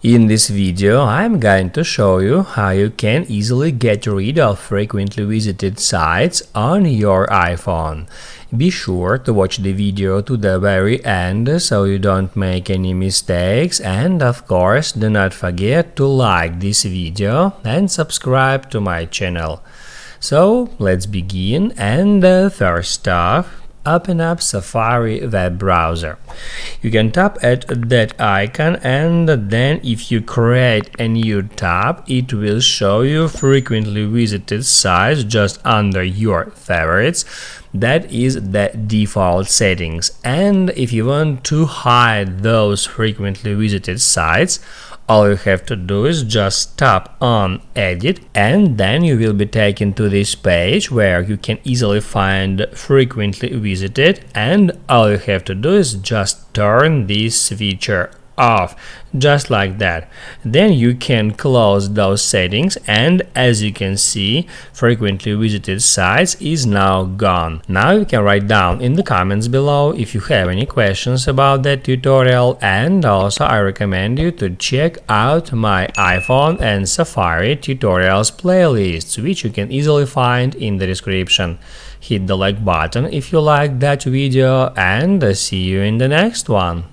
In this video, I'm going to show you how you can easily get rid of frequently visited sites on your iPhone. Be sure to watch the video to the very end so you don't make any mistakes, and of course do not forget to like this video and subscribe to my channel. So let's begin, and first off, open up Safari web browser. You can tap at that icon, and then if you create a new tab, it will show you frequently visited sites just under your favorites. That is the default settings, and if you want to hide those frequently visited sites, all you have to do is just tap on Edit, and then you will be taken to this page where you can easily find frequently visited, and all you have to do is just turn this feature off, just like that. Then you can close those settings, and as you can see, frequently visited sites is now gone. Now you can write down in the comments below if you have any questions about that tutorial, and also I recommend you to check out my iPhone and Safari tutorials playlists, which you can easily find in the description. Hit the like button if you liked that video, and see you in the next one.